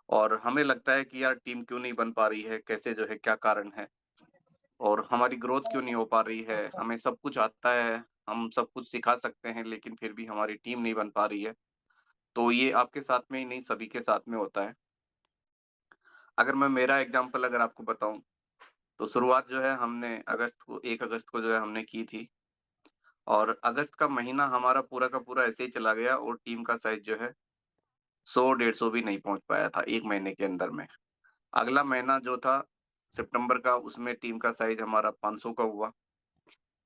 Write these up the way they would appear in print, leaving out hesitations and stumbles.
और हमें लगता है कि यार टीम क्यों नहीं बन पा रही है, कैसे जो है क्या कारण है और हमारी ग्रोथ क्यों नहीं हो पा रही है, हमें सब कुछ आता है, हम सब कुछ सिखा सकते हैं लेकिन फिर भी हमारी टीम नहीं बन पा रही है। तो ये आपके साथ में ही नहीं सभी के साथ में होता है। अगर मैं मेरा एग्ज़ाम्पल अगर आपको बताऊँ, तो शुरुआत जो है हमने अगस्त को 1 अगस्त को जो है हमने की थी और अगस्त का महीना हमारा पूरा का पूरा ऐसे ही चला गया और टीम का साइज़ जो है 100 150 भी नहीं पहुँच पाया था 1 महीने के अंदर में। अगला महीना जो था सितंबर का उसमें टीम का साइज़ हमारा 500 का हुआ।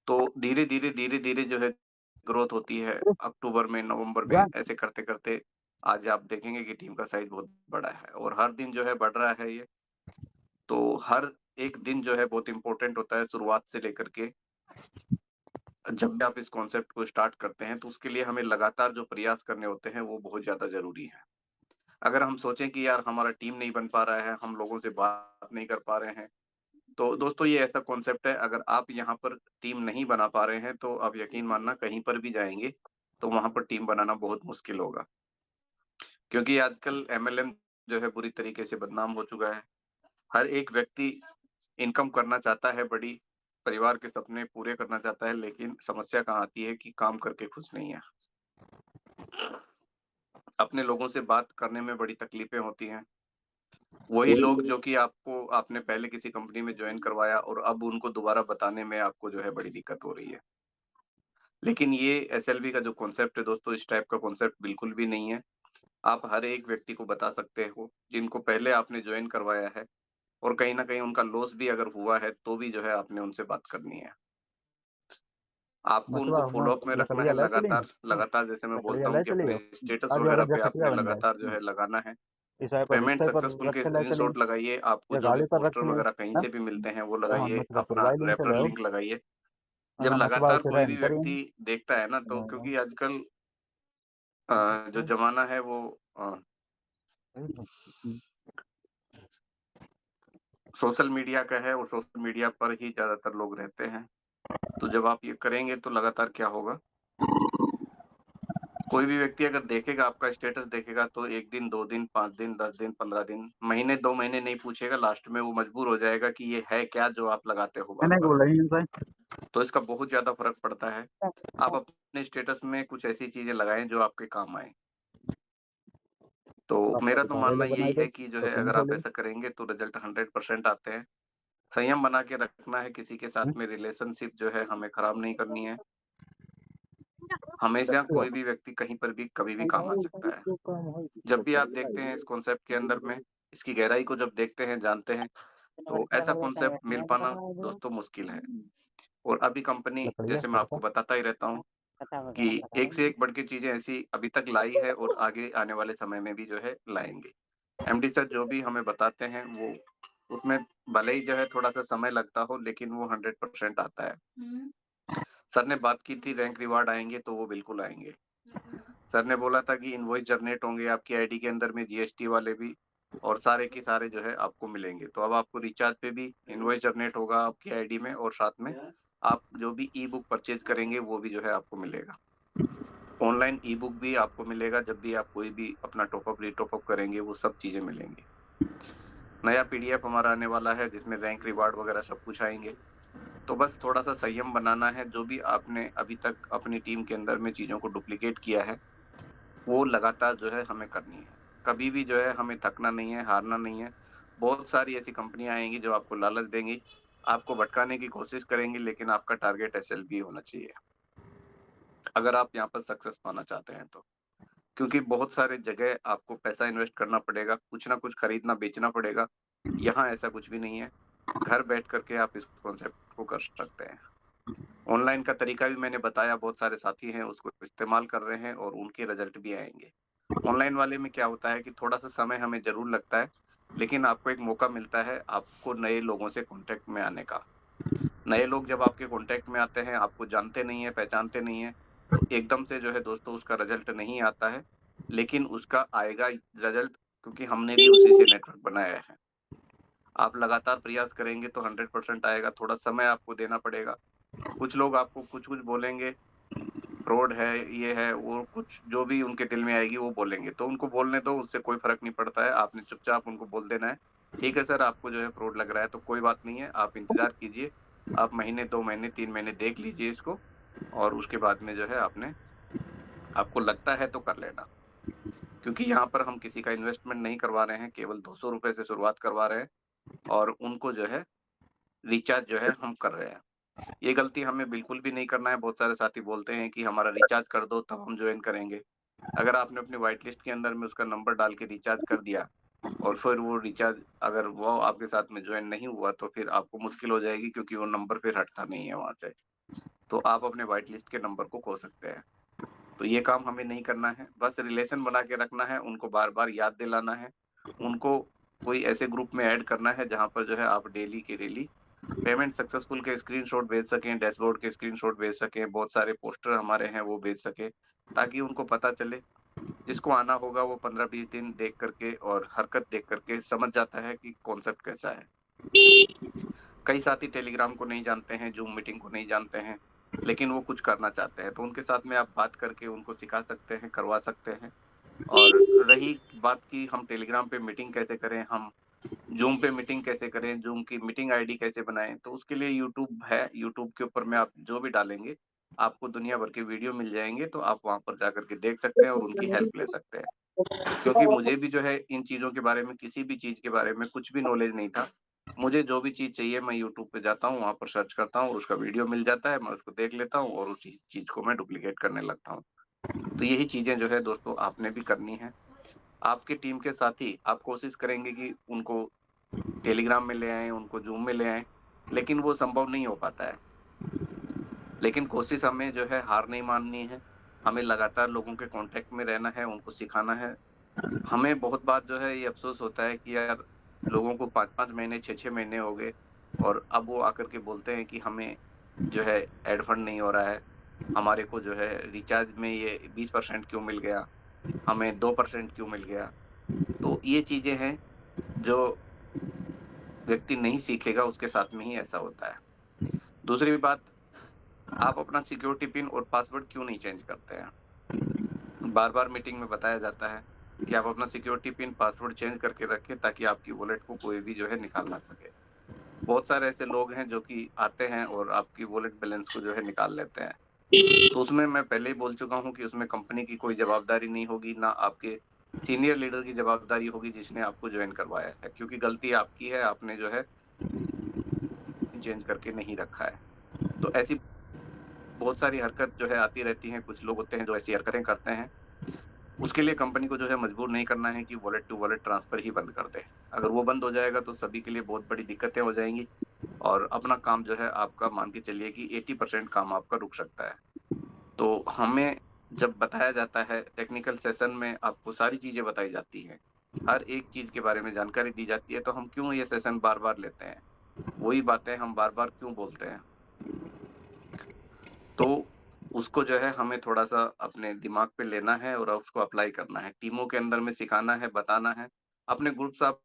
तो धीरे-धीरे, धीरे-धीरे जो है ग्रोथ होती है अक्टूबर में, नवंबर में ऐसे करते-करते आज आप देखेंगे कि टीम का साइज़ बहुत बड़ा है और हर दिन जो है बढ़ रहा है ये। तो हर एक दिन जो है बहुत इम्पोर्टेंट होता है शुरुआत से लेकर के जब भी आप इस कॉन्सेप्ट को स्टार्ट करते हैं तो उसके लिए हमें लगातार जो प्रयास करने होते हैं वो बहुत ज़्यादा ज़रूरी है। अगर हम सोचें कि यार हमारा टीम नहीं बन पा रहा है, हम लोगों से बात नहीं कर पा रहे हैं, तो दोस्तों ये ऐसा कॉन्सेप्ट है अगर आप यहाँ पर टीम नहीं बना पा रहे हैं तो आप यकीन मानना कहीं पर भी जाएँगे, तो वहाँ पर टीम बनाना बहुत मुश्किल होगा। क्योंकि आजकल एमएलएम जो है बुरी तरीके से बदनाम हो चुका है। हर एक व्यक्ति इनकम करना चाहता है बड़ी, परिवार के सपने पूरे करना चाहता है लेकिन समस्या कहाँ आती है कि काम करके खुश नहीं है। अपने लोगों से बात करने में बड़ी तकलीफ़ें होती हैं। वही लोग जो कि आपको आपने पहले किसी कंपनी में जॉइन करवाया और अब उनको दोबारा बताने में आपको जो है बड़ी दिक्कत हो रही है। लेकिन ये एसएलवी का जो कॉन्सेप्ट है दोस्तों इस टाइप का कॉन्सेप्ट बिल्कुल भी नहीं है। आप हर एक व्यक्ति को बता सकते हो, जिनको पहले आपने जॉइन करवाया है और कहीं न कहीं उनका लॉस भी अगर हुआ है, तो भी जो है आपने उनसे बात करनी है। आपको उनको मतलब फ़ॉलो अप में रखना है लकड़ियाँ ले चली लगातार, लगातार जैसे मैं बोलता लकड़ियाँ हूँ ले कि चली अपने स्टेटस आज वगैरह अगर पे आपने खटिया बन जाए लगातार जो है लगाना है। इस पर पेमेंट रिक्शे पर सक्सेसफुल के रखे ले चली स्क्रीनशॉट लगाइए, आपको या जो भी गाड़ी पर रख पोस्टर लिए वगैरह कहीं हैं से भी मिलते हैं वो तो हम लगाइए, मतलब अपना मोबाइल नहीं रेफरल चलाओ लिंक लगाइए। जब अगर मतलब लगातार से कोई भी रहन व्यक्ति करें देखता है ना तो क्योंकि आजकल जो ज़माना है वो अ, सोशल मीडिया का है और सोशल मीडिया पर ही ज़्यादातर लोग रहते हैं। तो जब आप ये करेंगे तो लगातार क्या होगा, कोई भी व्यक्ति अगर देखेगा आपका स्टेटस देखेगा तो 1 दिन, 2 दिन, 5 दिन, 10 दिन, 15 दिन, महीने 2 महीने नहीं पूछेगा, लास्ट में वो मजबूर हो जाएगा कि ये है क्या जो आप लगाते हो मैंने बार-बार। बोला ही इनसे तो इसका बहुत ज़्यादा फ़र्क पड़ता है। आप अपने स्टेटस में कुछ ऐसी चीज़ें लगाएँ जो आपके काम आएँ। तो आपका मेरा तो दुकान मानना ले यही बनाई दो है कि जो तो है तुम अगर आप खोलो ऐसा करेंगे तो रिज़ल्ट 100% आते हैं। संयम बना के रखना है, किसी के साथ में रिलेशनशिप जो है हमें खराब नहीं करनी है। हमेशा कोई भी व्यक्ति कहीं पर भी कभी भी काम आ सकता है। जब भी आप देखते हैं इस कॉन्सेप्ट के अंदर में, इसकी गहराई को जब देखते हैं, जानते हैं, तो ऐसा कॉन्सेप्ट मिल पाना दोस्तों मुश्किल है। और अभी कंपनी लकड़ियाँ जैसे मैं खड़का आपको बताता ही रहता हूँ कि एक से एक बढ़ के चीज़ें ऐसी अभी तक लाई है और आगे आने वाले समय में भी जो है लाएँगे। एमडी सर जो भी हमें बताते हैं वो उसमें भले ही जो है थोड़ा-सा समय लगता हो लेकिन वो 100% आता है। सर ने बात की थी रैंक रिवार्ड आएँगे तो वो बिल्कुल आएँगे। सर ने बोला था कि इनवॉइस जनरेट होंगे आपकी आईडी के अंदर में जीएसटी वाले भी और सारे के सारे जो है आपको मिलेंगे। तो अब आपको रिचार्ज पे भी इनवॉइस जनरेट होगा आपकी आईडी में और साथ में आप जो भी ई-बुक परचेज़ करेंगे वो भी जो है आपको मिलेगा। ऑनलाइन ई-बुक भी आपको मिलेगा जब भी आप कोई भी अपना टॉप अप, री-टॉप अप करेंगे वो सब चीज़ें मिलेंगी। नया पीडीएफ हमारा आने वाला है जिसमें रैंक रिवार्ड वगैरह सब कुछ आएँगे। तो बस थोड़ा-सा संयम बनाना है, जो भी आपने अभी तक अपनी टीम के अंदर में चीज़ों को डुप्लिकेट किया है, वो लगातार जो है हमें करनी है। कभी भी जो है हमें थकना नहीं है, हारना नहीं है। बहुत सारी ऐसी कंपनियाँ आएँगी जो आपको लालच देंगी, आपको भटकाने की कोशिश करेंगी लेकिन आपका टारगेट एसएलवी होना चाहिए, अगर आप यहाँ पर सक्सेस पाना चाहते हैं तो। क्योंकि बहुत सारे जगह आपको पैसा इन्वेस्ट करना पड़ेगा, कुछ ना कुछ खरीदना बेचना पड़ेगा। यहाँ ऐसा कुछ भी नहीं है। घर बैठ कर के आप इस कॉन्सेप्ट को कर सकते हैं। ऑनलाइन का तरीका भी मैंने बताया, बहुत सारे साथी हैं उसको इस्तेमाल कर रहे हैं और उनके रिज़ल्ट भी आएँगे। ऑनलाइन वाले में क्या होता है कि थोड़ा-सा समय हमें ज़रूर लगता है, लेकिन आपको एक मौका मिलता है आपको नए लोगों से कॉन्टैक्ट में आने का। नए लोग जब आपके कॉन्टैक्ट में आते हैं, आपको जानते नहीं हैं, पहचानते नहीं हैं, तो एकदम से जो है दोस्तों उसका रिज़ल्ट नहीं आता है, लेकिन उसका आएगा रिज़ल्ट क्योंकि हमने भी उसी से नेटवर्क बनाया है। आप लगातार प्रयास करेंगे तो 100% आएगा, थोड़ा समय आपको देना पड़ेगा। कुछ लोग आपको कुछ-कुछ बोलेंगे, फ्रॉड है, ये है, वो कुछ जो भी उनके दिल में आएगी वो बोलेंगे। तो उनको बोलने दो, उससे कोई फ़र्क नहीं पड़ता है। आपने चुपचाप उनको बोल देना है, ठीक है सर आपको जो है फ्रॉड लग रहा है तो कोई बात नहीं है, आप इंतज़ार कीजिए। आप महीने, 2 महीने, 3 महीने देख लीजिए इसको और उसके बाद में जो है आपको लगता है तो कर लेना। क्योंकि यहाँ पर हम किसी का इन्वेस्टमेंट नहीं करवा रहे हैं, केवल ₹200 से शुरुआत करवा रहे हैं और उनको जो है रिचार्ज जो है हम कर रहे हैं। ये गलती हमें बिल्कुल भी नहीं करना है। बहुत सारे साथी बोलते हैं कि हमारा रिचार्ज कर दो तब हम जॉइन करेंगे। अगर आपने अपनी व्हाइट लिस्ट के अंदर में उसका नंबर डाल के रिचार्ज कर दिया और फिर वो रिचार्ज अगर वो आपके साथ में जॉइन नहीं हुआ तो फिर आपको मुश्किल हो जाएगी क्योंकि वो नंबर फिर हटता नहीं है वहाँ से। तो आप अपने व्हाइट लिस्ट के नंबर को खो सकते हैं। तो ये काम हमें नहीं करना है, बस रिलेशन बना के रखना है, उनको बार-बार याद दिलाना है, उनको कोई ऐसे ग्रुप में ऐड करना है जहाँ पर जो है आप डेली के डेली पेमेंट सक्सेसफुल के स्क्रीनशॉट भेज सकें, डैशबोर्ड के स्क्रीनशॉट भेज सकें, बहुत सारे पोस्टर हमारे हैं वो भेज सकें, ताकि उनको पता चले। जिसको आना होगा वो 15-20 दिन देख करके और हरकत देख करके समझ जाता है कि कॉन्सेप्ट कैसा है। कई साथी टेलीग्राम को नहीं जानते हैं, ज़ूम मीटिंग को नहीं जानते हैं, लेकिन वो कुछ करना चाहते हैं, तो उनके साथ में आप बात करके उनको सिखा सकते हैं, करवा सकते हैं। और रही बात कि हम टेलीग्राम पे मीटिंग कैसे करें, हम ज़ूम पे मीटिंग कैसे करें, ज़ूम की मीटिंग आईडी कैसे बनाएँ, तो उसके लिए यूट्यूब है, यूट्यूब के ऊपर में आप जो भी डालेंगे, आपको दुनिया भर के वीडियो मिल जाएँगे, तो आप वहाँ पर जाकर के देख सकते हैं और उनकी हेल्प ले सकते हैं। क्योंकि मुझे भी जो है इन चीज़ों के बारे में, किसी भी चीज़ के बारे में कुछ भी नॉलेज नहीं था। मुझे जो भी चीज़ चाहिए मैं यूट्यूब पे जाता हूँ, वहाँ पर सर्च करता हूँ, उसका वीडियो मिल जाता है, मैं उसको देख लेता हूँ और उसी चीज़ को मैं डुप्लिकेट करने लगता हूँ। तो यही चीज़ें जो है दोस्तों आपने भी करनी है। आपकी टीम के साथी आप कोशिश करेंगे कि उनको टेलीग्राम में ले आएँ, उनको ज़ूम में ले आएँ, लेकिन वो संभव नहीं हो पाता है। लेकिन कोशिश हमें जो है हार नहीं माननी है, हमें लगातार लोगों के कॉन्टैक्ट में रहना है, उनको सिखाना है। हमें बहुत बार जो है ये अफ़सोस होता है कि यार लोगों को 5-5 महीने, 6-6 महीने हो गए और अब वो आकर के बोलते हैं कि हमें जो है एड फंड नहीं हो रहा है, हमारे को जो है रिचार्ज में ये 20% क्यों मिल गया, हमें 2% क्यों मिल गया। तो ये चीज़ें हैं जो व्यक्ति नहीं सीखेगा उसके साथ में ही ऐसा होता है। दूसरी बात, आप अपना सिक्योरिटी पिन और पासवर्ड क्यों नहीं चेंज करते हैं? बार-बार मीटिंग में बताया जाता है कि आप अपना सिक्योरिटी पिन, पासवर्ड चेंज करके रखें ताकि आपकी वॉलेट को कोई भी जो है निकाल ना सके। बहुत सारे ऐसे लोग हैं जो कि आते हैं और आपकी वॉलेट बैलेंस को जो है निकाल लेते हैं। तो उसमें मैं पहले ही बोल चुका हूँ कि उसमें कंपनी की कोई जवाबदारी नहीं होगी, ना आपके सीनियर लीडर की जवाबदारी होगी जिसने आपको जॉइन करवाया है, क्योंकि गलती आपकी है, आपने जो है चेंज करके नहीं रखा है। तो ऐसी बहुत सारी हरकत जो है आती रहती हैं, कुछ लोग होते हैं जो ऐसी हरकतें करते हैं। उसके लिए कंपनी को जो है मजबूर नहीं करना है कि वॉलेट टू वॉलेट ट्रांसफर ही बंद कर दे। अगर वो बंद हो जाएगा तो सभी के लिए बहुत बड़ी दिक्कतें हो जाएँगी और अपना काम जो है आपका मान के चलिए कि 80% काम आपका रुक सकता है। तो हमें जब बताया जाता है टेक्निकल सेशन में आपको सारी चीज़ें बताई जाती हैं। हर एक चीज़ के बारे में जानकारी दी जाती है, तो हम क्यों ये सेशन बार-बार लेते हैं? वही बातें हम बार-बार क्यों बोलते हैं? तो उसको जो है हमें थोड़ा-सा अपने दिमाग पे लेना है और उसको अप्लाई करना है। टीमों के अंदर में सिखाना है, बताना है। अपने ग्रुप्स आप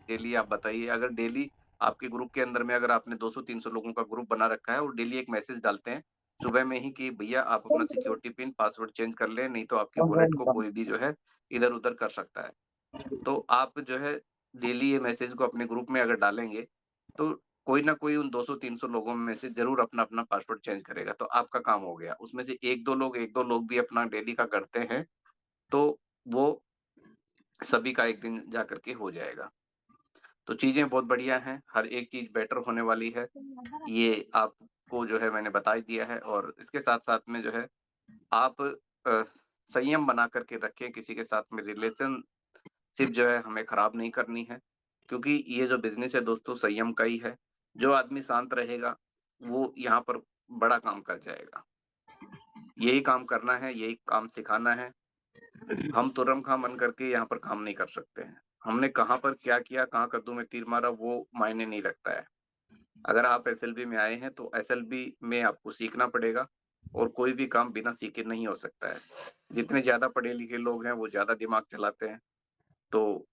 डेली आप बताइए, अगर डेली आपके ग्रुप के अंदर में अगर आपने 200-300 लोगों का ग्रुप बना रखा है और डेली एक मैसेज डालते हैं, सुबह में ही कि भैया आप अपना सिक्योरिटी पिन, पासवर्ड चेंज कर लें, नहीं तो आपकी वॉलेट को कोई भी जो है इधर-उधर कर सकता है। तो आप जो है डेली ये मैसेज को अपने ग्रुप में अगर डालेंगे, तो कोई ना कोई उन 200-300 लोगों में से ज़रूर अपना-अपना पासवर्ड चेंज करेगा, तो आपका काम हो गया। उसमें से 1-2 लोग भी अपना डेली का करते हैं, तो वो सभी का एक दिन जा कर के हो जाएगा। तो चीज़ें बहुत बढ़िया हैं, हर एक चीज़ बेटर होने वाली है। ये आपको जो है मैंने बता ही दिया है और इसके साथ-साथ में जो है आप अ, संयम बना कर के रखें, किसी के साथ में रिलेशनशिप जो है हमें खराब नहीं करनी है, क्योंकि ये जो बिज़नेस है दोस्तों संयम का ही है। जो आदमी शांत रहेगा, वो यहाँ पर बड़ा काम कर जाएगा। यही काम करना है, यही काम सिखाना है। हम तुरम-खा मन करके यहाँ पर काम नहीं कर सकते हैं। हमने कहाँ पर क्या किया, कहाँ कद्दू में तीर मारा, वो मायने नहीं रखता है। अगर आप एसएलवी में आए हैं, तो एसएलवी में आपको सीखना पड़ेगा और कोई भी काम बिना सीखे नहीं हो सकता है। जितने ज़्यादा पढ़े-लिखे लोग हैं, वो ज़्यादा दिमाग चलाते हैं, तो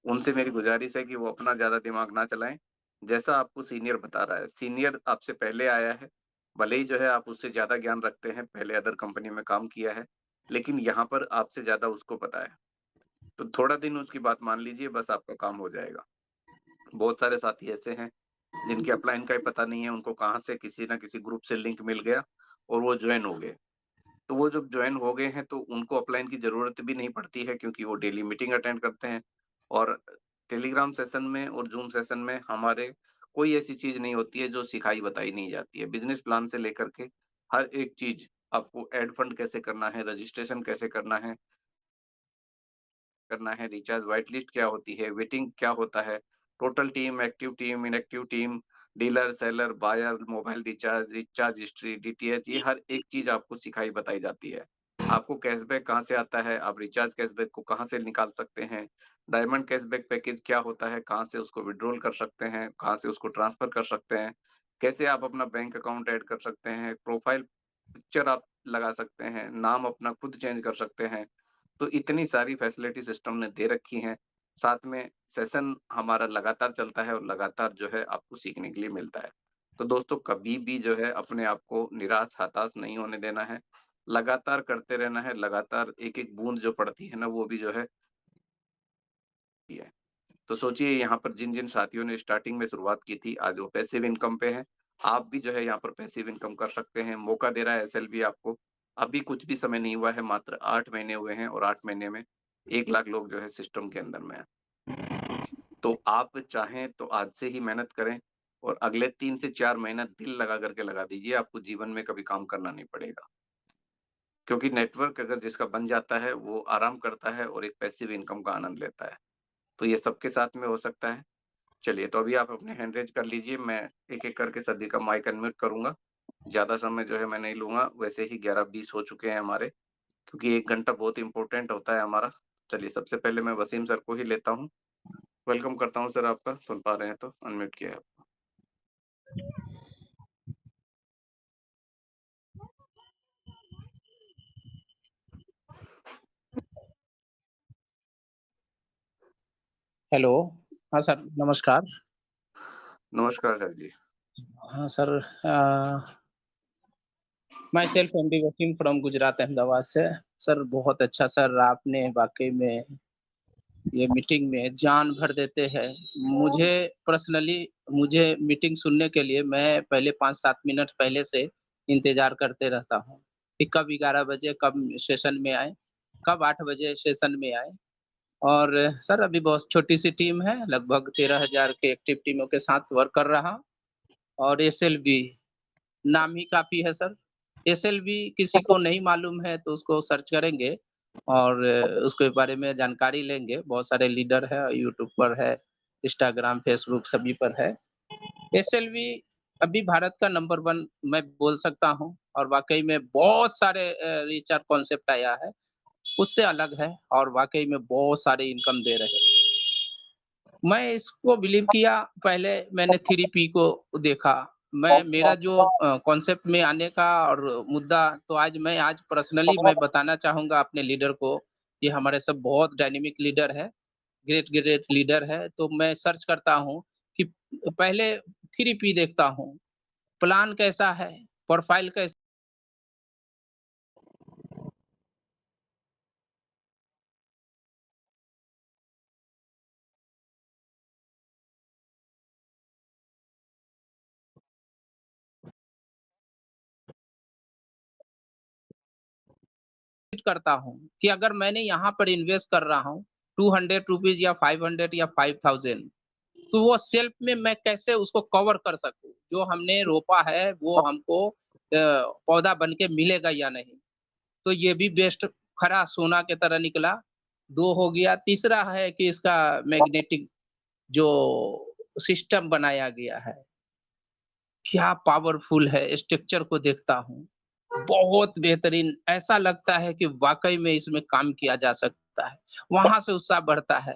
उनसे मेरी गुज़ारिश है कि वो अपना ज़्यादा दिमाग ना चलाएँ। जैसा आपको सीनियर बता रहा है, सीनियर आपसे पहले आया है, भले ही जो है आप उससे ज़्यादा ज्ञान रखते हैं, पहले अदर कंपनी में काम किया है, लेकिन यहाँ पर आपसे ज़्यादा उसको पता है। तो थोड़ा दिन उसकी बात मान लीजिए, बस आपका काम हो जाएगा। बहुत सारे साथी ऐसे हैं, जिनके अपलाइन का ही पता नहीं है, उनको कहाँ से किसी न किसी ग्रुप से लिंक मिल गया और वो जॉइन हो गए। तो वो जब जॉइन हो गए हैं, तो उनको अपलाइन की ज़रूरत भी नहीं पड़ती है, क्योंकि वो डेली मीटिंग अटेंड करते हैं और टेलीग्राम सेशन में और ज़ूम सेशन में हमारे कोई ऐसी चीज़ नहीं होती है जो सिखाई-बताई नहीं जाती है। बिज़नेस प्लान से लेकर के हर एक चीज़, आपको ऐड फंड कैसे करना है, रजिस्ट्रेशन कैसे करना है, रिचार्ज व्हाइट लिस्ट क्या होती है, वेटिंग क्या होता है, total team, active team, inactive team, dealer, seller, buyer, mobile recharge, recharge history, DTH, ये हर एक चीज़ आपको सिखाई बताई जाती है। आपको कैशबैक कहाँ से आता है, आप रिचार्ज कैशबैक को कहाँ से निकाल सकते हैं, डायमंड कैशबैक पैकेज क्या होता है, कहाँ से उसको विथड्रॉल कर सकते हैं, कहाँ से उसको ट्रांसफर कर सकते हैं, कैसे आप अपना बैंक अकाउंट ऐड कर सकते हैं, प्रोफाइल पिक्चर आप लगा सकते हैं, नाम अपना खुद चेंज कर सकते हैं। तो इतनी सारी फैसिलिटी सिस्टम ने दे रखी हैं। साथ में सेशन हमारा लगातार चलता है और लगातार जो है आपको सीखने के लिए मिलता है। तो दोस्तों, कभी भी जो है अपने आप को निराश, हताश नहीं होने देना है। लगातार करते रहना है, लगातार एक-एक बूँद जो पड़ती है ना, वो भी जो है। तो सोचिए, यहाँ पर जिन-जिन साथियों ने स्टार्टिंग में शुरुआत की थी, आज वो पैसिव इनकम पे हैं। आप भी जो है यहाँ पर पैसिव इनकम कर सकते हैं। मौका दे रहा है एसएलवी आपको। अभी कुछ भी समय नहीं हुआ है, मात्र 8 महीने हुए हैं और 8 महीने में 1 लाख लोग जो है सिस्टम के अंदर में हैं। तो आप चाहें तो आज से ही मेहनत करें और अगले 3 से 4 महीना दिल लगा कर के लगा दीजिए, आपको जीवन में कभी काम करना नहीं पड़ेगा। क्योंकि नेटवर्क अगर जिसका बन जाता है, वो आराम करता है और एक पैसिव इनकम का आनंद लेता है। तो ये सबके साथ में हो सकता है। चलिए, तो अभी आप अपने हैंड रेज़ कर लीजिए, मैं एक-एक करके सभी का माइक अनम्यूट करूँगा। ज़्यादा समय जो है मैं नहीं लूँगा, वैसे ही 11:20 हो चुके हैं हमारे, क्योंकि 1 घंटा बहुत इम्पोर्टेंट होता है हमारा। चलिए, सबसे पहले मैं वसीम सर को ही लेता हूँ। वेलकम करता हूँ सर आपका, सुन पा रहे हैं तो अनम्यूट किया है आपको। हेलो। हाँ सर, नमस्कार। नमस्कार सर जी। हाँ sir, myself MD Wasim from Gujarat, Ahmedabad से। सर बहुत अच्छा सर, आपने वाक़ई में ये मीटिंग में जान भर देते हैं। मुझे पर्सनली मुझे मीटिंग सुनने के लिए मैं पहले 5-7 मिनट पहले से इंतज़ार करते रहता हूँ, कि कब 11 बजे कब सेशन में आएँ, कब 8 बजे सेशन में आएँ। और सर अभी बहुत छोटी-सी टीम है, लगभग 13,000 के एक्टिव टीमों के साथ वर्क कर रहा हूँ। और एसएलवी नाम ही काफ़ी है सर। एसएलवी किसी को नहीं मालूम है तो उसको सर्च करेंगे और उसके बारे में जानकारी लेंगे। बहुत सारे लीडर है, यूट्यूब पर है, इंस्टाग्राम, फेसबुक सभी पर है। एसएलवी अभी भारत का नंबर 1 मैं बोल सकता हूँ और वाक़ई में बहुत सारे रिसर्च कॉन्सेप्ट आया है, उससे अलग है और वाक़ई में बहुत सारे इनकम दे रहे हैं। मैं इसको बिलीव किया, पहले मैंने 3P को देखा। मैं मेरा जो कॉन्सेप्ट में आने का और मुद्दा तो आज पर्सनली मैं बताना चाहूँगा अपने लीडर को, कि हमारे सब बहुत डायनामिक लीडर है, ग्रेट ग्रेट लीडर है। तो मैं सर्च करता हूँ कि पहले 3P देखता हूँ, प्लान कैसा है, प्रोफाइल कैसा करता हूँ, कि अगर मैंने यहाँ पर इन्वेस्ट कर रहा हूँ, ₹200 या 500 या 5,000, तो वो सेल्फ में मैं कैसे उसको कवर कर सकूँ? जो हमने रोपा है वो हमको पौधा बन के मिलेगा या नहीं? तो ये भी बेस्ट खरा सोना की तरह निकला। 2 हो गया, तीसरा है कि इसका मैग्नेटिक जो सिस्टम बनाया गया है, क्या पावरफुल है, स्ट्रक्चर को देखता हूँ। बहुत बेहतरीन, ऐसा लगता है कि वाक़ई में इसमें काम किया जा सकता है। वहाँ से उत्साह बढ़ता है।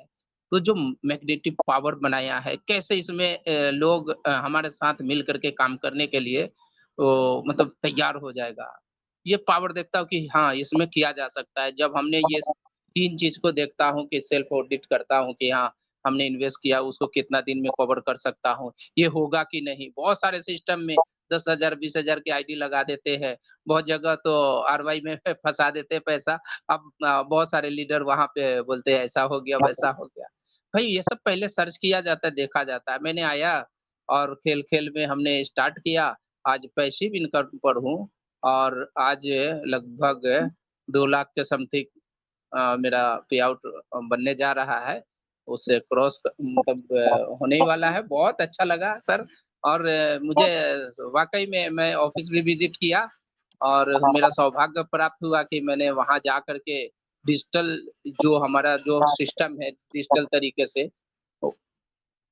तो जो मैग्नेटिक पावर बनाया है, कैसे इसमें लोग हमारे साथ मिल कर के काम करने के लिए मतलब तैयार हो जाएगा। ये पावर देखता हूँ कि हाँ, इसमें किया जा सकता है। जब हमने ये 3 चीज़ को देखता हूँ कि सेल्फ ऑडिट करता हूँ कि हाँ, हमने इन्वेस्ट किया उसको कितना दिन में कवर कर सकता हूँ, ये होगा कि नहीं। बहुत सारे सिस्टम में 10,000 20,000 की आईडी लगा देते हैं। बहुत जगह तो आरवाई में फँसा देते हैं पैसा। अब बहुत सारे लीडर वहाँ पे बोलते हैं ऐसा हो गया, वैसा हो गया। भाई ये सब पहले सर्च किया जाता है, देखा जाता है। मैंने आया और खेल-खेल में हमने स्टार्ट किया। आज पैसिव इनकम पर हूँ और आज लगभग 2 लाख के समथिंग मेरा पे आउट बनने जा रहा है। उससे क्रॉस मतलब होने ही वाला है। बहुत अच्छा लगा सर और मुझे वाक़ई में मैं ऑफ़िस भी विज़िट किया और मेरा सौभाग्य प्राप्त हुआ कि मैंने वहाँ जा कर के डिजिटल जो हमारा जो सिस्टम है डिजिटल तरीके से तो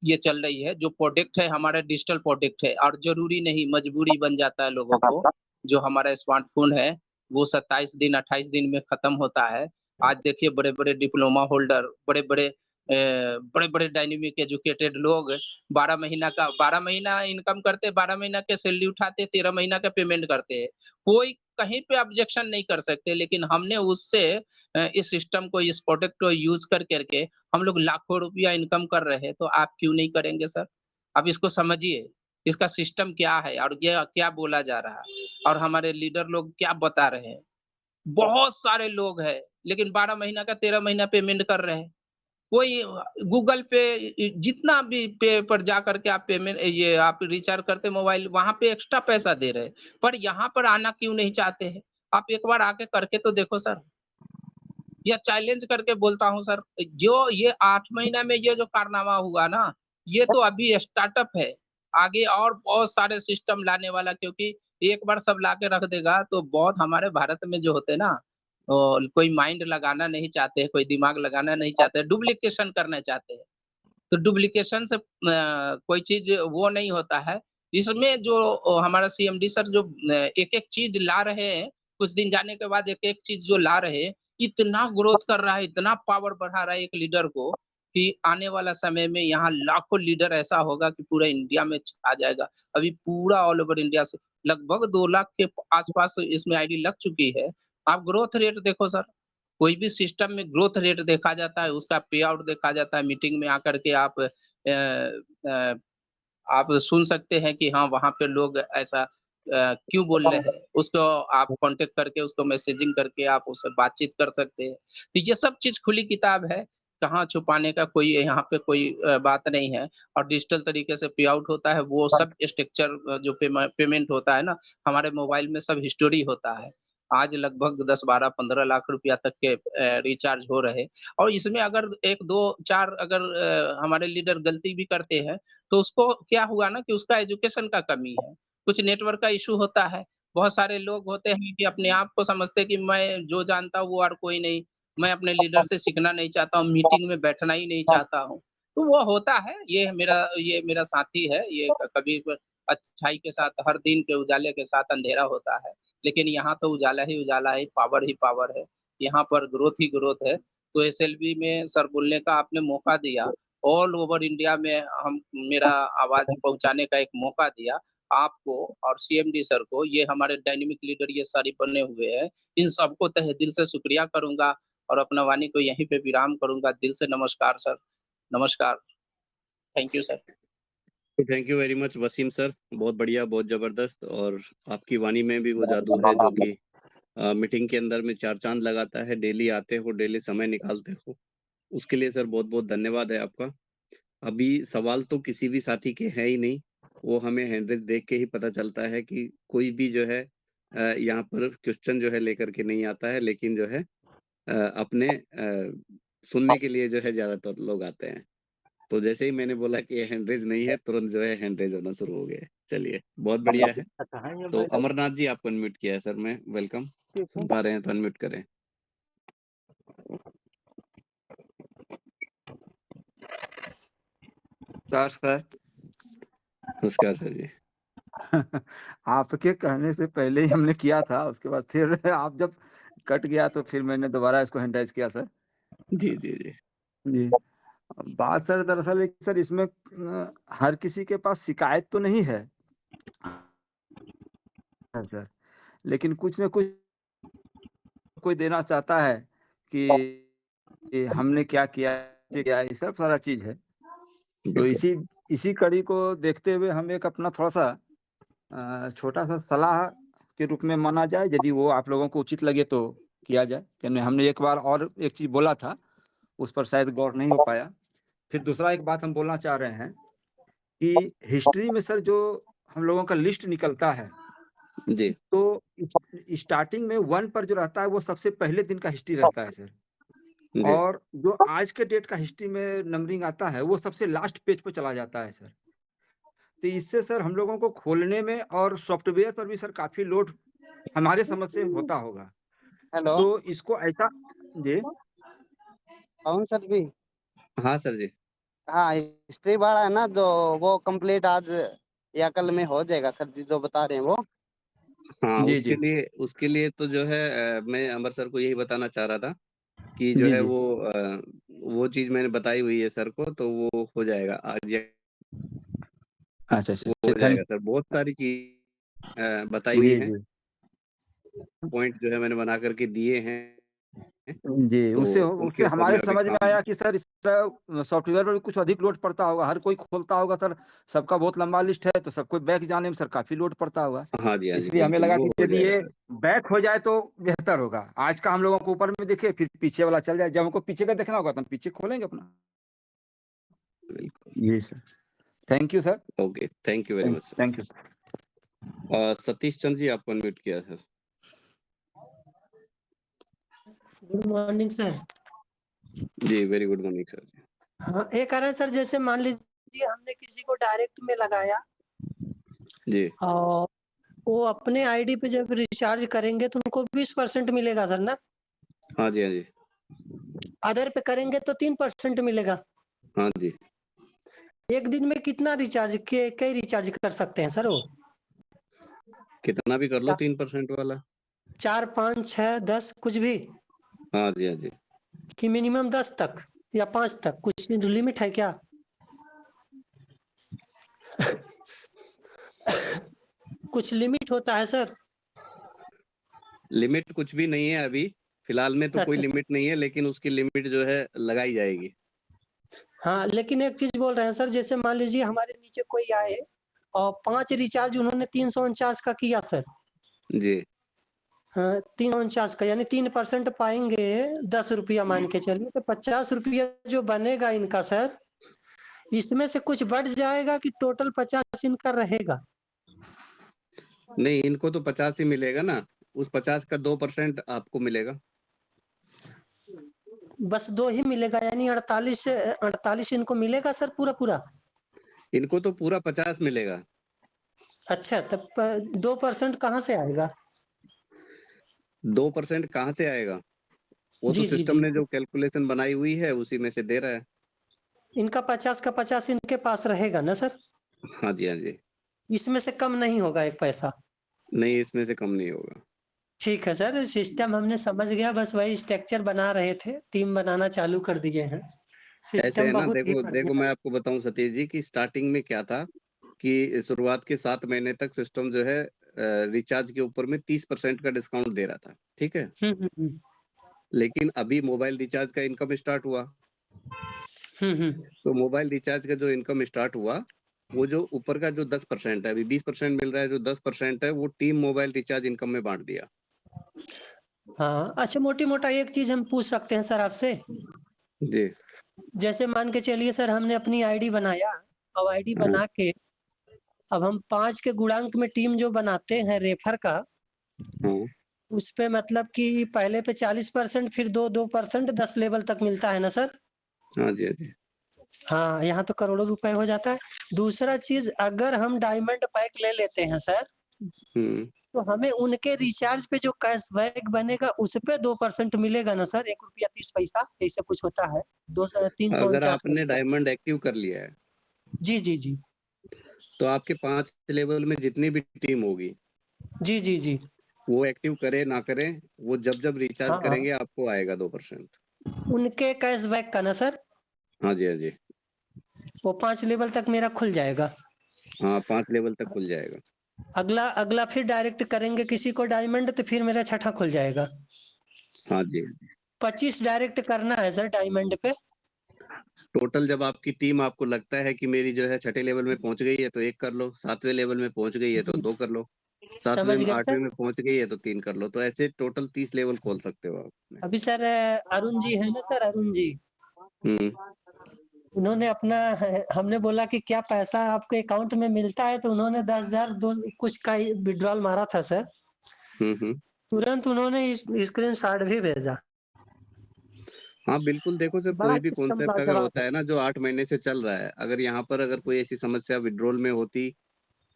ये चल रही है, जो प्रोडक्ट है हमारा डिजिटल प्रोडक्ट है और ज़रूरी नहीं मजबूरी बन जाता है लोगों को। जो हमारा स्मार्टफ़ोन है, वो 27 दिन 28 दिन में ख़त्म होता है। आज देखिए बड़े-बड़े डिप्लोमा होल्डर, बड़े-बड़े डायनामिक एजुकेटेड लोग 12 महीना इनकम करते, 12 महीना के सैलरी उठाते, 13 महीना का पेमेंट करते हैं। कोई कहीं पे ऑब्जेक्शन नहीं कर सकते, लेकिन हमने उससे इस सिस्टम को, इस प्रोडक्ट को यूज़ कर कर के हम लोग लाखों रुपया इनकम कर रहे हैं, तो आप क्यों नहीं करेंगे सर? आप इसको समझिए, इसका सिस्टम क्या है और ये क्या बोला जा रहा है और हमारे लीडर लोग क्या बता रहे हैं। बहुत सारे लोग हैं, लेकिन 12 महीना का 13 महीना पेमेंट कर रहे हैं। कोई गूगल पे जितना भी पे पर जा कर के आप पेमेंट ये आप रिचार्ज करते मोबाइल, वहाँ पे एक्स्ट्रा पैसा दे रहे हैं। पर यहाँ पर आना क्यों नहीं चाहते हैं? आप एक बार आके करके तो देखो सर। या चैलेंज करके बोलता हूँ सर, जो ये 8 महीना में ये जो कारनामा हुआ ना, ये तो अभी स्टार्टअप है। आगे और बहुत सारे सिस्टम लाने वाला क्योंकि एक बार सब ला के रख देगा तो बहुत हमारे भारत में जो होते हैं ना, कोई माइंड लगाना नहीं चाहते, कोई दिमाग लगाना नहीं चाहते, डुप्लीकेशन करना चाहते हैं। तो डुप्लीकेशन से कोई चीज़ वो नहीं होता है। इसमें जो हमारा सीएमडी सर जो एक-एक चीज़ ला रहे हैं, कुछ दिन जाने के बाद एक-एक चीज़ जो ला रहे हैं, इतना ग्रोथ कर रहा है, इतना पावर बढ़ा रहा है एक लीडर को, कि आने वाला समय में यहाँ लाखों लीडर ऐसा होगा कि पूरा इंडिया में छा जाएगा। अभी पूरा ऑल ओवर इंडिया से लगभग 2 लाख के आस-पास इसमें आईडी लग चुकी है। आप ग्रोथ रेट देखो सर। कोई भी सिस्टम में ग्रोथ रेट देखा जाता है, उसका पे आउट देखा जाता है, मीटिंग में आकर के अ, आप सुन सकते हैं कि हाँ, वहाँ पे लोग ऐसा क्यों बोल रहे हैं। उसको आप कॉन्टैक्ट करके, उसको मैसेजिंग करके आप उससे बातचीत कर सकते हैं। तो ये सब चीज़ खुली किताब है, कहाँ छुपाने का कोई यहाँ पे कोई बात नहीं है और डिजिटल तरीके से पे आउट होता है, वो सब स्ट्रक्चर जो पेमेंट होता है ना, हमारे मोबाइल में सब हिस्टोरी होता है। आज लगभग 10, 12, 15 लाख रुपया तक के रिचार्ज हो रहे और इसमें अगर 1, 2, 4 अगर हमारे लीडर गलती भी करते हैं, तो उसको क्या हुआ ना कि उसका एजुकेशन का कमी है। कुछ नेटवर्क का इश्यू होता है। बहुत सारे लोग होते हैं कि अपने आप को समझते हैं कि मैं जो जानता हूँ वो और कोई नहीं। मैं अपने लीडर से सीखना नहीं चाहता हूँ, मीटिंग में बैठना ही नहीं चाहता हूँ। तो वो होता है, ये मेरा साथी है, ये कभी अच्छाई के साथ हर दिन के उजाले के साथ अंधेरा होता है। लेकिन यहाँ तो उजाला ही उजाला है, पावर ही पावर है। यहाँ पर ग्रोथ ही ग्रोथ है। तो एसएलवी में सर बोलने का आपने मौका दिया। ऑल ओवर इंडिया में हम मेरा आवाज़ पहुँचाने का एक मौका दिया, आपको और सीएमडी सर को, ये हमारे डायनामिक लीडर ये सारे बने हुए हैं। इन सबको तहे दिल से शुक्रिया करूँगा और अपना वाणी को यहीं पे विराम करूँगा। दिल से नमस्कार सर, नमस्कार। Thank you sir. Thank you very much Wasim sir. बहुत बढ़िया, बहुत ज़बरदस्त और आपकी वाणी में भी वो जादू है जो कि मीटिंग के अंदर में चार चाँद लगाता है, डेली आते हो, डेली समय निकालते हो। उसके लिए सर बहुत-बहुत धन्यवाद है आपका। अभी सवाल तो किसी भी साथी के हैं ही नहीं। वो हमें हैंडरेज़ देख के ही पता चलता है कि कोई भी जो है यहाँ पर क्वेश्चन जो है लेकर के नहीं आता है, लेकिन जो है अपने सुनने के लिए जो है ज़्यादातर लोग आते हैं। तो जैसे ही मैंने बोला कि हैंडरेज़ नहीं है, तुरंत जो है हैंडरेज़ होना शुरू हो गए। चलिए, बहुत बढ़िया है। तो अमरनाथ जी आपको अनम्यूट किया है सर मैं, वेलकम। सुन पा रहे हैं तो अनम्यूट करें। सर नमस्कार सर जी। आपके कहने से पहले ही हमने किया था, उसके बाद फिर आप जब कट गया तो फिर मैंने दोबारा इसको हैंडराइज़ किया सर। जी, जी, जी। जी। बात सर दरअसल एक सर इसमें हर किसी के पास शिकायत तो नहीं है। हाँ सर, लेकिन कुछ न कुछ कोई देना चाहता है कि हमने क्या किया, ये क्या है, ये सब सारा चीज़ है। तो बिल्कुल। इसी इसी कड़ी को देखते हुए हम एक अपना थोड़ा-सा छोटा सा सलाह के रूप में माना जाए, यदि वो आप लोगों को उचित लगे तो किया जाए। यानी हमने एक बार और एक चीज बोला था, उस पर शायद गौर नहीं हो पाया। फिर दूसरा एक बात हम बोलना चाह रहे हैं कि हिस्ट्री में सर जो हम लोगों का लिस्ट निकलता है, जी। तो स्टार्टिंग में 1 पर जो रहता है वो सबसे पहले दिन का हिस्ट्री रहता है सर। जी। और जो आज के डेट का हिस्ट्री में नंबरिंग आता है वो सबसे लास्ट पेज पे चला जाता है सर। तो इससे सर हम लोगों को खोलने में और सॉफ्टवेयर पर भी सर काफ़ी लोड हमारे समझ से होता होगा। हेलो, तो इसको ऐसा जी, कौन सर जी? हाँ सर जी। हाँ, हिस्ट्री वाला है ना जो, वो कंप्लीट आज या कल में हो जाएगा सर जी, जो बता रहे हैं वो। हाँ, जी, जी। उसके लिए तो जो है मैं अमर सर को यही बताना चाह रहा था कि जो जी, है जी। वो चीज़ मैंने बताई हुई है सर को, तो वो हो जाएगा आज या अच्छा, अच्छा। वो अच्छा, हो जाएगा सर। बहुत सारी चीज़ बताई हुई जी, हैं, जी। पॉइंट जो है मैंने बना कर के दिए हैं, जी, तो उससे उनके ऊपर हमारे मैं अभी समझ में काम आया कि सर इस सॉफ्टवेयर पर भी कुछ अधिक लोड पड़ता होगा। हर कोई खोलता होगा सर, सबका बहुत लंबा लिस्ट है, तो सबको बैक जाने में सर काफ़ी लोड पड़ता होगा। हाँ जी, हाँ जी, इसलिए हमें बिल्कुल, लगा वो कि हो यदि जाएगा ये सर। बैक हो जाए तो बेहतर होगा। आज का हम लोगों को ऊपर में दिखे, फिर पीछे वाला चल जाए। जब हमको पीछे का देखना होगा तो हम पीछे खोलेंगे अपना। बिल्कुल। जी sir. Thank you sir. Okay, thank you very much sir. Thank you sir. Satish Chandra ji, आपको अनम्यूट किया सर। Good morning sir. जी, वेरी गुड मॉर्निंग सर जी। हाँ, एक कारण सर, जैसे मान लीजिए हमने किसी को डायरेक्ट में लगाया जी, और वो अपने आईडी पे जब रिचार्ज करेंगे तो उनको 20% मिलेगा सर ना। हाँ जी, हाँ जी। अदर पे करेंगे तो 3% मिलेगा। हाँ जी। एक दिन में कितना रिचार्ज के कई रिचार्ज कर सकते हैं सर वो? कितना भी कर लो 3% वाला। 4, 5, 6, 10 कुछ भी, हाँ जी, हाँ जी। कि मिनिमम 10 तक या 5 तक कुछ लिमिट है क्या? कुछ लिमिट होता है सर? लिमिट कुछ भी नहीं है अभी, फिलहाल में तो कोई अच्छा, अच्छा। लिमिट नहीं है, लेकिन उसकी लिमिट जो है लगाई जाएगी। हाँ, लेकिन एक चीज बोल रहे हैं सर, जैसे मान लीजिए हमारे नीचे कोई आए और 5 रिचार्ज उन्होंने 349 का किया सर। जी, हाँ, 349 का यानी 3% पाएंगे, 10 रुपया मान के चलिए, तो 50 रुपया जो बनेगा इनका सर, इसमें से कुछ बढ़ जाएगा कि टोटल 50 इनका रहेगा? नहीं इनको तो 50 ही मिलेगा ना, उस 50 का 2% आपको मिलेगा। बस 2 ही मिलेगा, यानी 48 इनको मिलेगा सर पूरा? इनको तो पूरा 50 मिलेगा। अच्छा, तब 2% कहाँ से आएगा? 2% कहाँ से आएगा? वो तो जी, जी, सिस्टम जी। ने जो कैलकुलेशन बनाई हुई है, उसी में से दे रहा है। इनका 50 का 50 इनके पास रहेगा ना सर? हाँ जी, हाँ जी। इसमें से कम नहीं होगा एक पैसा? नहीं, इसमें से कम नहीं होगा। ठीक है सर, सिस्टम हमने समझ गया, बस वही स्ट्रक्चर बना रहे थे, टीम बनाना चालू कर दिए हैं। ऐसे है सिस्टम ना, बहुत ही देखो देखो बढ़िया मैं है। आपको बताऊँ सतीश जी कि स्टार्टिंग में क्या था कि शुरुआत के 7 महीने तक सिस्टम जो है रिचार्ज के ऊपर में 30% का डिस्काउंट दे रहा था, ठीक है? हुँ, हुँ, हुँ। लेकिन अभी मोबाइल रिचार्ज का इनकम स्टार्ट हुआ, हुँ, हुँ। तो मोबाइल रिचार्ज का जो इनकम स्टार्ट हुआ, वो जो ऊपर का जो 10% है, अभी 20% मिल रहा है, जो 10% है, वो टीम मोबाइल रिचार्ज इनकम में बाँट दिया। हाँ, अच्छा, मोटी-मोटा एक चीज़ हम पूछ सकते हैं सर आपसे? जी। जैसे मान के चलिए सर, हमने अपनी आईडी बनाया, अब आईडी हाँ, बना के अब हम 5 के गुणांक में टीम जो बनाते हैं रेफर का, हाँ। उसपे मतलब कि पहले पे 40%, फिर 2% 10 लेवल तक मिलता है ना सर? हाँ जी, हाँ जी। हाँ, यहाँ तो करोड़ों रुपए हो जाता है। दूसरा चीज़, अगर हम डायमंड पैक ले लेते हैं सर, हुँ। तो हमें उनके रिचार्ज पे जो कैशबैक बनेगा उसपे 2% मिलेगा ना सर? ₹1.30 ऐसा कुछ होता है। दो सौ अगर 349 का आपने रिचार्ज। डायमंड एक्टिव कर लिया है, जी, जी, जी। तो आपके 5 लेवल में जितनी भी टीम होगी, जी, जी, जी। वो एक्टिव करे ना करे, वो जब-जब रिचार्ज हाँ, हाँ। करेंगे आपको आएगा 2%। उनके कैशबैक का ना सर? हाँ जी, हाँ जी। वो 5 लेवल तक मेरा खुल जाएगा। हाँ, 5 लेवल तक खुल जाएगा। अगला अगला फिर डायरेक्ट करेंगे किसी को डायमंड, तो फिर मेरा छठा खुल जाएगा। हाँ जी। 25 डायरेक्ट करना है सर डायमंड पे? टोटल जब आपकी टीम आपको लगता है कि मेरी जो है 6ठे लेवल में पहुँच गई है तो 1 कर लो, 7वें लेवल में पहुँच गई है तो 2 कर लो, 7वें समझ में गए 8वें सर। में पहुँच गई है तो 3 कर लो। तो ऐसे टोटल 30 लेवल खोल सकते हो आप अपने। अभी सर अरुण जी है ना सर, अरुण जी, हुँ। उन्होंने अपना हमने बोला कि क्या पैसा आपके अकाउंट में मिलता है, तो उन्होंने 10,000 दो कुछ का विड्रॉल मारा था सर। हुँ, हुँ। तुरंत उन्होंने स्क्रीनशॉट भी भेजा। हाँ, बिल्कुल देखो सर, बड़ा कोई भी सिस्टम कॉन्सेप्ट अगर लाजवाब होता है है ना सर। जो 8 महीने से चल रहा है, अगर यहाँ पर अगर कोई ऐसी समस्या विथड्रॉल में होती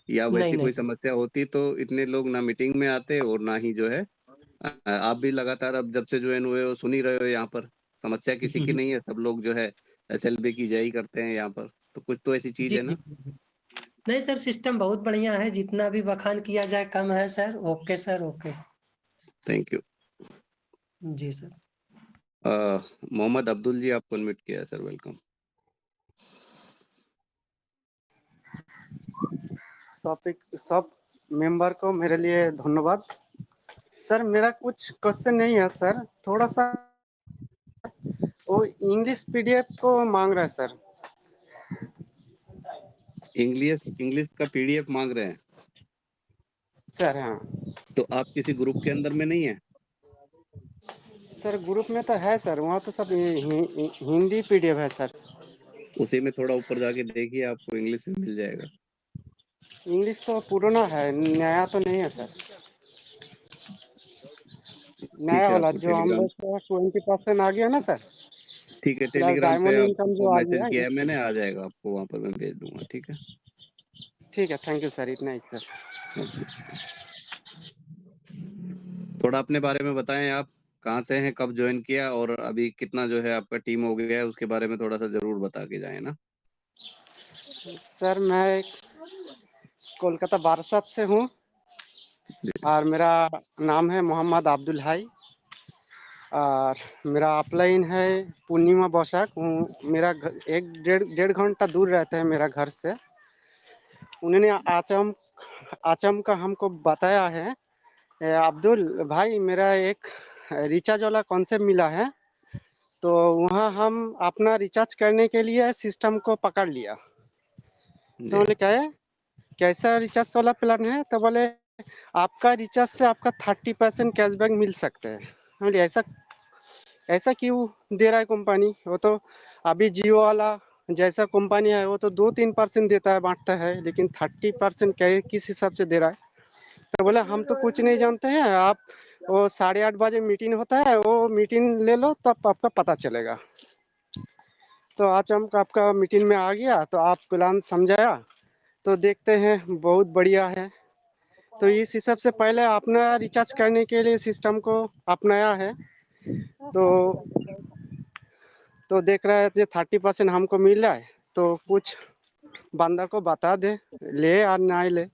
या नहीं वैसी नहीं कोई समस्या होती तो इतने लोग ना मीटिंग में आते और ना ही जो है आप भी लगातार अब जब से जॉइन हुए हो सुन ही रहे हो यहाँ पर, समस्या किसी की नहीं है, सब लोग जो है एसएलबी की जय ही करते हैं यहाँ पर, तो कुछ तो ऐसी चीज़ जी है जी। ना? नहीं सर, सिस्टम बहुत बढ़िया है, जितना भी बखान किया जाए कम है sir. Okay sir, okay. Thank you. जी सर। मोहम्मद अब्दुल जी आपको अनम्यूट किया है सर, वेलकम। सब मेंबर को मेरे लिए धन्यवाद। सर मेरा कुछ क्वेश्चन नहीं है सर, थोड़ा सा वो इंग्लिश पीडीएफ को मांग रहा है सर। इंग्लिश इंग्लिश का पीडीएफ माँग रहे हैं, सर हाँ तो आप किसी ग्रुप के अंदर में नहीं है? सर, ग्रुप में तो है सर, वहाँ तो सब हिंदी पीडीएफ है सर। उसी में थोड़ा ऊपर जाके देखिए आपको इंग्लिश में मिल जाएगा। इंग्लिश तो पुराना है, नया तो नहीं है सर। ठीक नया है, वाला आपको जो हम टेलीग्राम लोग को 20% आ गया ना सर, ठीक है, प्लस टेलीग्राम पे डायमंड इनकम आपको जो आ मैसेज गया किया है। है मैंने, आ जाएगा आपको वहाँ पर मैं भेज दूँगा, ठीक है? ठीक है, थैंक यू सर, इतना ही सर। ओके। थोड़ा अपने बारे में बताएँ आप, कहाँ से हैं, कब जॉइन किया और अभी कितना जो है आपका टीम हो गया है, उसके बारे में थोड़ा-सा ज़रूर बता के जाएँ ना? सर मैं कोलकाता बारासात से हूँ जी, और मेरा नाम है मोहम्मद अब्दुल हाई और मेरा अपलाइन है पूर्णिमा बौसाक हूँ। मेरा एक डेढ़ घंटा दूर रहता है मेरा घर से। उन्होंने आचम आचम का हमको बताया है, अब्दुल भाई मेरा एक रिचार्ज वाला कॉन्सेप्ट मिला है, तो वहाँ हम अपना रिचार्ज करने के लिए सिस्टम को पकड़ लिया। तो जी, बोले क्या कैसा रिचार्ज वाला प्लान है, तो बोले आपका रिचार्ज से आपका 30% कैशबैक मिल सकता है। बोले ऐसा ऐसा क्यों दे रहा है कंपनी, वो तो अभी जियो वाला जैसा कंपनी है वो तो 2-3% देता है, बांटता है, लेकिन 30% किस हिसाब से दे रहा है। तो बोले हम तो कुछ नहीं जानते हैं, आप वो 8:30 बजे मीटिंग होता है, वो मीटिंग ले लो तब आपका पता चलेगा। तो आज हम आपका मीटिंग में आ गया तो आप प्लान समझाया, तो देखते हैं बहुत बढ़िया है। तो इस हिसाब से पहले अपना रिचार्ज करने के लिए सिस्टम को अपनाया है, तो देख रहा है जो 30% हमको मिल रहा है, तो कुछ बंदा को बता दे ले या ना ले।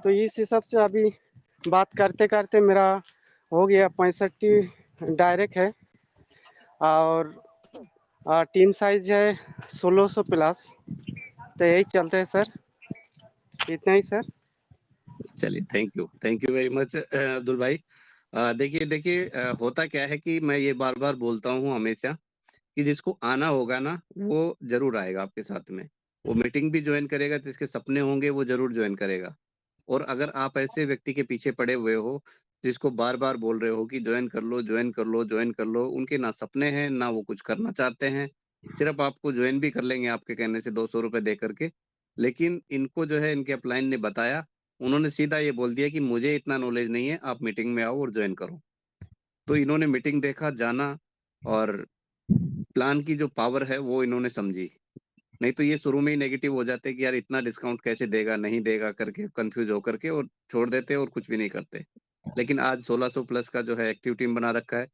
तो इस हिसाब से अभी बात करते करते मेरा हो गया 65 डायरेक्ट है और टीम साइज है 1600 प्लस। तो यही चलते हैं सर, इतना ही सर। चलिए thank you very much Abdul भाई। देखिए होता क्या है कि मैं ये बार-बार बोलता हूँ हमेशा कि जिसको आना होगा ना, वो ज़रूर आएगा आपके साथ में। वो मीटिंग भी जॉइन करेगा, जिसके सपने होंगे वो ज़रूर जॉइन करेगा। और अगर आप ऐसे व्यक्ति के पीछे पड़े हुए हो, जिसको बार-बार बोल रहे हो कि जॉइन कर लो, जॉइन कर लो, जॉइन कर लो, उनके ना सपने हैं, ना वो कुछ करना चाहते हैं। सिर्फ़ आपको जॉइन भी कर लेंगे आपके कहने से ₹200 दे कर के। लेकिन इनको जो है इनके अपलाइन ने बताया, उन्होंने सीधा ये बोल दिया कि मुझे इतना नॉलेज नहीं है, आप मीटिंग में आओ और जॉइन करो। तो इन्होंने मीटिंग देखा, जाना और प्लान की जो पावर है वो इन्होंने समझी। नहीं तो ये शुरू में ही नेगेटिव हो जाते कि यार इतना डिस्काउंट कैसे देगा, नहीं देगा करके कन्फ्यूज़ होकर के और छोड़ देते और कुछ भी नहीं करते। लेकिन आज 1600 प्लस का जो है एक्टिव टीम बना रखा है,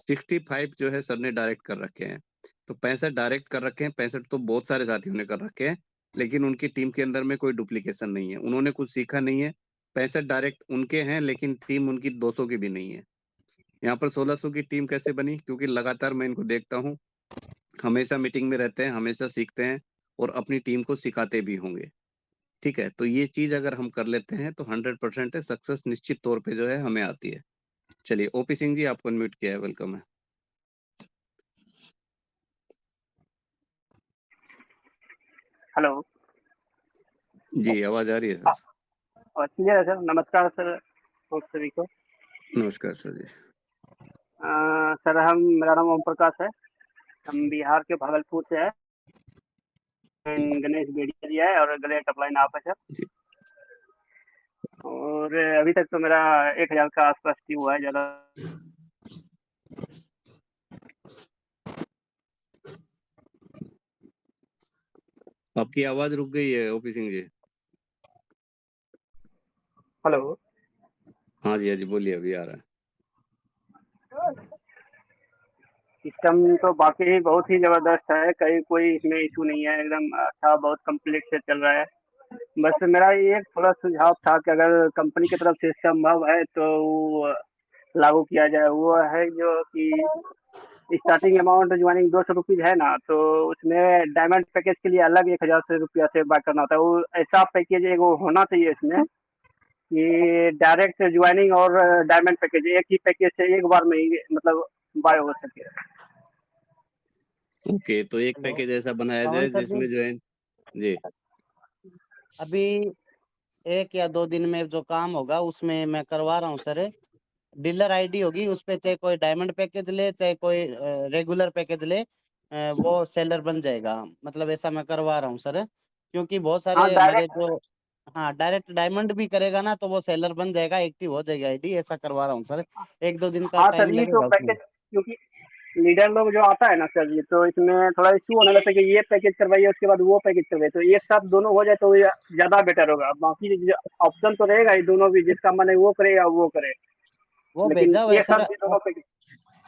65 जो है सर ने डायरेक्ट कर रखे हैं। तो 65 डायरेक्ट कर रखे हैं, 65 तो बहुत सारे साथियों ने कर रखे हैं, लेकिन उनकी टीम के अंदर में कोई डुप्लीकेशन नहीं है। उन्होंने कुछ सीखा नहीं है, 65 डायरेक्ट उनके हैं लेकिन टीम उनकी 200 की भी नहीं है। यहाँ पर 1600 की टीम कैसे बनी? क्योंकि लगातार मैं इनको देखता हूँ, हमेशा मीटिंग में रहते हैं, हमेशा सीखते हैं और अपनी टीम को सिखाते भी होंगे। ठीक है? तो ये चीज़ अगर हम कर लेते हैं तो 100% है सक्सेस निश्चित तौर पे जो है हमें आती है। चलिए ओपी सिंह जी आपको अनम्यूट किया है, वेलकम है। हेलो। जी, आवाज़ आ रही है सर? और क्लियर है सर? नमस्कार सर आप सभी को। नमस्कार सर जी। सर मेरा नाम ओम प्रकाश है। हम बिहार के भागलपुर से हैं। गणेश बेड़िया जी है और ग्रेट अपलाइन आप है सर। जी। और अभी तक तो मेरा 1000 का आसपास ड्यू हुआ है, ज़्यादा आपकी आवाज़ रुक गई है ओपी सिंह जी। हेलो। हाँ जी, हाँ जी, बोलिए अभी आ रहा है। सिस्टम तो बाकी बहुत ही ज़बरदस्त है, कहीं कोई इसमें इशू नहीं है, एकदम अच्छा बहुत कंप्लीट से चल रहा है। बस मेरा ये थोड़ा सुझाव था कि अगर कंपनी की तरफ से संभव है तो वो लागू किया जाए। वो है जो कि स्टार्टिंग अमाउंट ज्वाइनिंग 200 रुपीज़ है ना, तो उसमें डायमंड पैकेज के लिए अलग 1000 से रुपया से बाय करना होता है। वो ऐसा पैकेज एगो होना चाहिए इसमें कि डायरेक्ट ज्वाइनिंग और डायमंड पैकेज एक ही पैकेज से एक बार में ही मतलब बाय हो सके। ओके, तो एक हेलो, पैकेज ऐसा बनाया पवन जाए सर जिसमें जी, जो है जी, अभी 1 या 2 दिन में जो काम होगा उसमें मैं करवा रहा हूँ सर। डीलर आईडी होगी उस पे, चाहे कोई डायमंड पैकेज ले चाहे कोई रेगुलर पैकेज ले, वो सेलर बन जाएगा। मतलब ऐसा मैं करवा रहा हूँ सर, क्योंकि बहुत हाँ सारे मेरे डायरेक्ट। जो, हाँ डायरेक्ट डायमंड भी करेगा ना तो वो सेलर बन जाएगा, एक्टिव हो जाएगा आईडी। ऐसा करवा रहा हूँ सर, 1-2 दिन का हाँ टाइम सर, ये तो लगेगा उसमें। पैकेज क्योंकि लीडर लोग जो आता है ना सर जी, तो इसमें थोड़ा इशू होने लगता है कि ये पैकेज करवाइए उसके बाद वो पैकेज करवाइए, तो एक साथ दोनों हो जाए तो ये ज़्यादा बेटर होगा। बाकी ऑप्शन तो रहेगा ही, दोनों भी जिसका मन है वो करे या वो करे, वो लेकिन भेजा हुआ है एक साथ सर, भी दोनों पैकेज।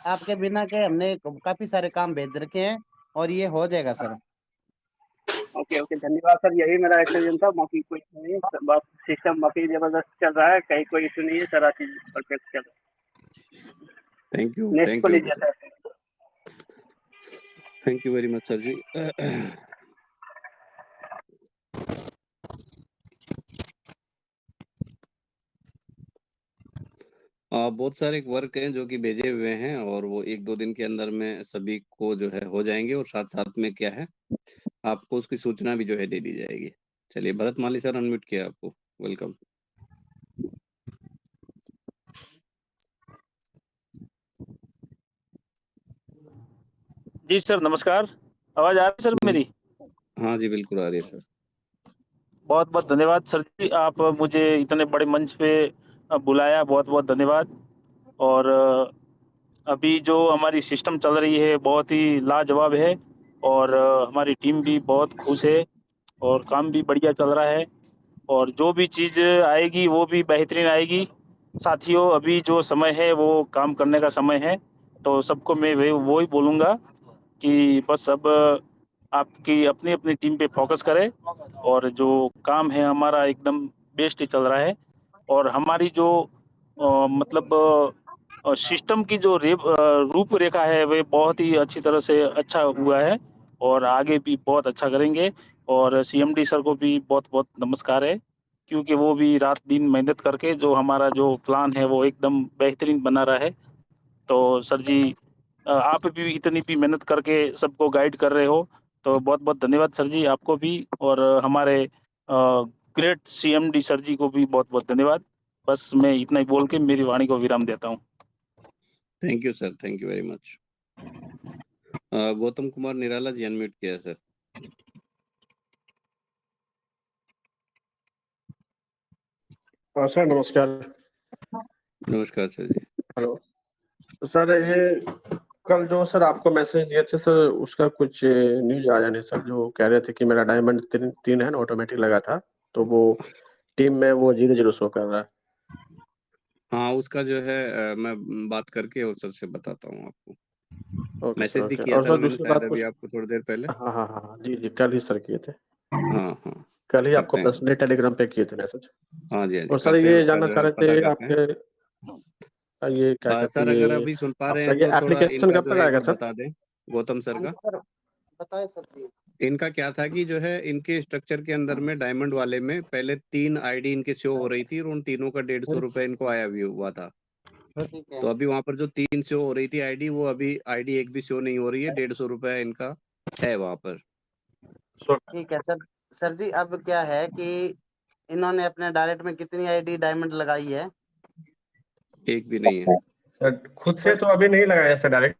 आपके बिना के हमने काफी सारे काम भेज रखे हैं और ये हो जाएगा सर। ओके ओके, धन्यवाद सर, यही मेरा एक्सपीरियंस था, बाकी कोई इशू नहीं है। बस सिस्टम बाकी ज़बरदस्त चल रहा है, कहीं कोई इशू नहीं है, सारा चीज़ परफेक्ट चल रहा है। नेक्स्ट को थैंक यू लीजिए sir, sir. Thank you very much sir ji. बहुत सारे वर्क हैं जो कि भेजे हुए हैं और वो 1-2 दिन के अंदर में सभी को जो है हो जाएँगे और साथ-साथ में क्या है, आपको उसकी सूचना भी जो है दे दी जाएगी। चलिए भरत माली सर अनम्यूट किया आपको, वेलकम। जी सर नमस्कार, आवाज़ आ रही है सर जी। मेरी? हाँ जी, बिल्कुल आ रही है सर। बहुत-बहुत धन्यवाद सर जी, आप मुझे इतने बड़े मंच पे बुलाया, बहुत-बहुत धन्यवाद। और अभी जो हमारी सिस्टम चल रही है बहुत ही लाजवाब है और हमारी टीम भी बहुत खुश है और काम भी बढ़िया चल रहा है और जो भी चीज़ आएगी वो भी बेहतरीन आएगी। साथियों, अभी जो समय है वो काम करने का समय है, तो सबको मैं वो ही बोलूँगा कि बस अब आपकी अपनी-अपनी टीम पे फ़ोकस करें और जो काम है हमारा एकदम बेस्ट ही चल रहा है और हमारी जो मतलब सिस्टम की जो रूपरेखा है वे बहुत ही अच्छी तरह से अच्छा हुआ है और आगे भी बहुत अच्छा करेंगे और सीएमडी सर को भी बहुत-बहुत नमस्कार है, क्योंकि वो भी रात-दिन मेहनत करके जो हमारा जो प्लान है वो एकदम बेहतरीन बना रहा है। तो सर जी आप भी इतनी भी मेहनत करके सबको गाइड कर रहे हो, तो बहुत-बहुत धन्यवाद सर जी आपको भी और हमारे ग्रेट सीएमडी सर जी को भी बहुत-बहुत धन्यवाद। बस मैं इतना ही बोल के मेरी वाणी को विराम देता हूँ। Thank you sir, thank you very much. Gautam Kumar Nirala ji unmute किया है सर। हाँ सर नमस्कार। नमस्कार सर जी। हेलो सर, ये कल जो सर आपको मैसेज दिए थे सर, उसका कुछ न्यूज आया नहीं सर। जो कह रहे थे कि मेरा डायमंड 3 है ना, ऑटोमेटिक लगा था, तो वो टीम में वो 0-0 शो कर रहा है। हाँ, उसका जो है मैं बात करके और सर से बताता हूँ आपको। ओके सर, मैसेज भी ओके। किया और था सर ना मैंने दूसरी शायद बात अभी कुछ, आपको थोड़ी देर पहले। हाँ हाँ हाँ हाँ, जी जी, कल ही सर किए थे। हाँ, हाँ। कल ही आपको करते हैं सर। पर्सनली टेलीग्राम पे किए थे मैसेज। हाँ जी, हाँ जी, और सर करते हैं ये उसका जानना जो चाह है रहे पता थे करते हैं। आपके, ये क्या कहते सर हैं, अगर ये अभी सुन पा रहे आपका हैं ये तो थोड़ा एप्लीकेशन इनका कब जो तक है एक आएगा बार सर? बता दें, गौतम सर हाँ का। जी सर, बताएं सर जी। इनका क्या था कि जो है इनके स्ट्रक्चर के अंदर में डायमंड वाले में पहले 3 आईडी इनके शो हो रही थी और उन तीनों का 150 रुपए इनको आया भी हुआ था। ठीक है, तो अभी वहाँ पर जो 3 शो हो रही थी आईडी, वो अभी आईडी एक भी शो नहीं हो रही है, 150 रुपए इनका है वहाँ पर। सर ठीक है सर। सर जी अब क्या है कि इन्होंने अपने डायरेक्ट में कितनी आईडी डायमंड लगाई है? एक भी नहीं है। सर खुद से तो अभी नहीं लगाया सर डायरेक्ट।